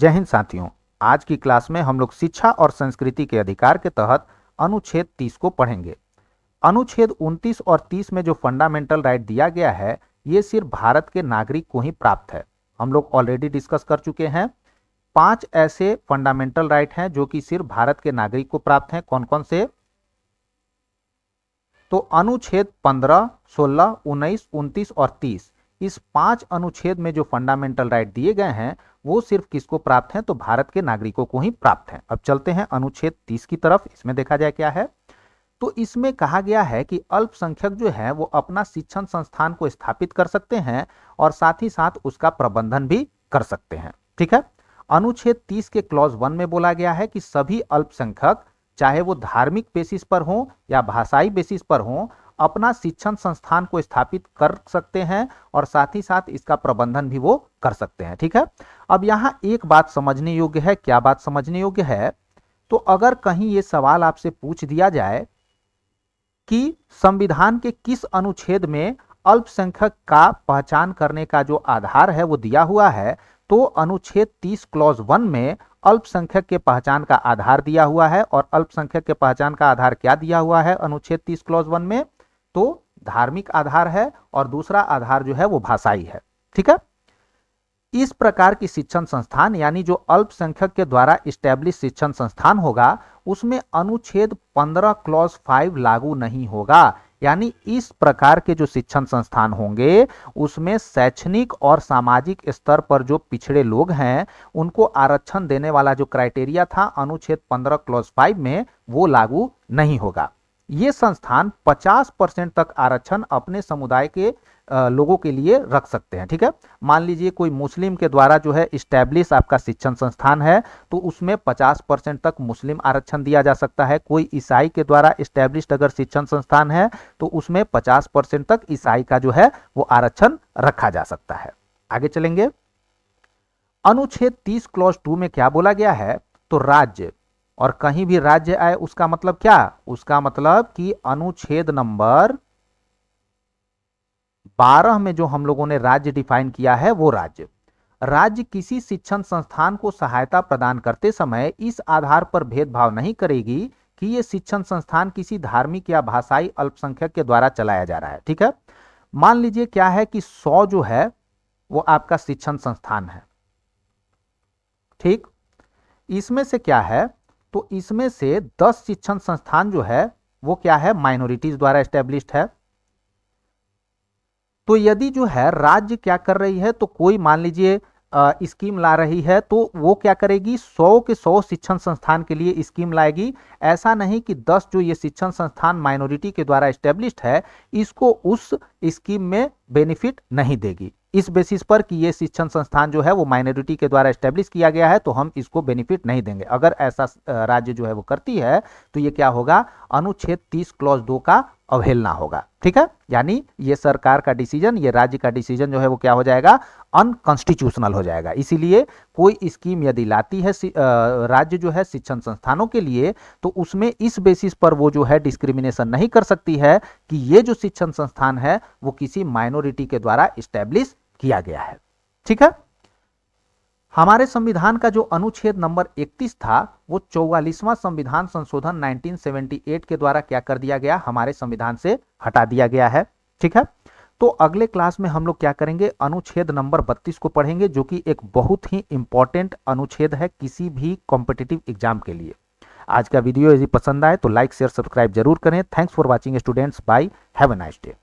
जय हिंद साथियों। आज की क्लास में हम लोग शिक्षा और संस्कृति के अधिकार के तहत अनुच्छेद 30 को पढ़ेंगे। अनुच्छेद 29 और 30 में जो फंडामेंटल राइट दिया गया है ये सिर्फ भारत के नागरिक को ही प्राप्त है। हम लोग ऑलरेडी डिस्कस कर चुके हैं। 5 ऐसे फंडामेंटल राइट हैं जो कि सिर्फ भारत के नागरिक को प्राप्त हैं। कौन कौन से? तो अनुच्छेद 15, 16, 19, 29 और 30, इस 5 अनुच्छेद में जो फंडामेंटल राइट दिए गए हैं वो सिर्फ किसको प्राप्त हैं? तो भारत के नागरिकों को ही प्राप्त हैं। अब चलते हैं अनुच्छेद 30 की तरफ। इसमें देखा जाए क्या है। तो इसमें कहा गया है कि अल्पसंख्यक जो है वो अपना शिक्षण संस्थान को स्थापित कर सकते हैं और साथ ही साथ उसका प्रबंधन भी कर सकते हैं। ठीक है। अनुच्छेद 30 के क्लॉज 1 में बोला गया है कि सभी अल्पसंख्यक, चाहे वो धार्मिक बेसिस पर हो या भाषाई बेसिस पर हो, अपना शिक्षण संस्थान को स्थापित कर सकते हैं और साथ ही साथ इसका प्रबंधन भी वो कर सकते हैं। ठीक है। अब यहां एक बात समझने योग्य है। क्या बात समझने योग्य है? तो अगर कहीं ये सवाल आपसे पूछ दिया जाए कि संविधान के किस अनुच्छेद में अल्पसंख्यक का पहचान करने का जो आधार है वो दिया हुआ है, तो अनुच्छेद 30 क्लॉज 1 में अल्पसंख्यक के पहचान का आधार दिया हुआ है। और अल्पसंख्यक के पहचान का आधार क्या दिया हुआ है अनुच्छेद 30 क्लॉज 1 में? तो धार्मिक आधार है और दूसरा आधार जो है वो भाषाई है। ठीक है। इस प्रकार की शिक्षण संस्थान यानी जो अल्पसंख्यक के द्वारा इस्टेब्लिश शिक्षण संस्थान होगा उसमें अनुच्छेद 15 क्लॉज 5 लागू नहीं होगा। यानी इस प्रकार के जो शिक्षण संस्थान होंगे उसमें शैक्षणिक और सामाजिक स्तर पर जो पिछड़े लोग हैं उनको आरक्षण देने वाला जो क्राइटेरिया था अनुच्छेद 15 क्लॉज 5 में वो लागू नहीं होगा। ये संस्थान 50% तक आरक्षण अपने समुदाय के लोगों के लिए रख सकते हैं। ठीक है। मान लीजिए कोई मुस्लिम के द्वारा जो है इस्टेब्लिश आपका शिक्षण संस्थान है तो उसमें 50% तक मुस्लिम आरक्षण दिया जा सकता है। कोई ईसाई के द्वारा इस्टेब्लिश्ड अगर शिक्षण संस्थान है तो उसमें 50% तक ईसाई का जो है वो आरक्षण रखा जा सकता है। आगे चलेंगे। अनुच्छेद 30 क्लॉज 2 में क्या बोला गया है? तो राज्य, और कहीं भी राज्य आए उसका मतलब क्या? उसका मतलब कि अनुच्छेद नंबर 12 में जो हम लोगों ने राज्य डिफाइन किया है वो राज्य किसी शिक्षण संस्थान को सहायता प्रदान करते समय इस आधार पर भेदभाव नहीं करेगी कि यह शिक्षण संस्थान किसी धार्मिक या भाषाई अल्पसंख्यक के द्वारा चलाया जा रहा है। ठीक है। मान लीजिए क्या है कि 100 जो है वो आपका शिक्षण संस्थान है। ठीक। इसमें से क्या है? तो इसमें से 10 शिक्षण संस्थान जो है वो क्या है? माइनॉरिटीज द्वारा एस्टेब्लिश्ड है। तो यदि जो है राज्य क्या कर रही है, तो कोई मान लीजिए स्कीम ला रही है तो वो क्या करेगी? 100 के 100 शिक्षण संस्थान के लिए स्कीम लाएगी। ऐसा नहीं कि 10 जो ये शिक्षण संस्थान माइनॉरिटी के द्वारा एस्टेब्लिश्ड है इसको उस स्कीम में बेनिफिट नहीं देगी, इस बेसिस पर कि ये शिक्षण संस्थान जो है वो माइनॉरिटी के द्वारा एस्टेब्लिश किया गया है तो हम इसको बेनिफिट नहीं देंगे। अगर ऐसा राज्य जो है वो करती है तो ये क्या होगा? अनुच्छेद 30 क्लॉज 2 का अवहेलना होगा। ठीक है। यानी ये सरकार का डिसीजन, ये राज्य का डिसीजन जो है वो क्या हो जाएगा? अनकॉन्स्टिट्यूशनल हो जाएगा। इसीलिए कोई स्कीम यदि लाती है राज्य जो है शिक्षण संस्थानों के लिए तो उसमें इस बेसिस पर वो जो है डिस्क्रिमिनेशन नहीं कर सकती है कि ये जो शिक्षण संस्थान है वो किसी माइनॉरिटी के द्वारा इस्टेब्लिश किया गया है। ठीक है। हमारे संविधान का जो अनुच्छेद नंबर 31 था वो 44वां संविधान संशोधन 1978 के द्वारा क्या कर दिया गया? हमारे संविधान से हटा दिया गया है। ठीक है। तो अगले क्लास में हम लोग क्या करेंगे? अनुच्छेद नंबर 32 को पढ़ेंगे जो कि एक बहुत ही इंपॉर्टेंट अनुच्छेद है किसी भी कॉम्पिटिटिव एग्जाम के लिए। आज का वीडियो यदि पसंद आए तो लाइक शेयर सब्सक्राइब जरूर करें। Thanks for watching students. Bye. Have a nice day.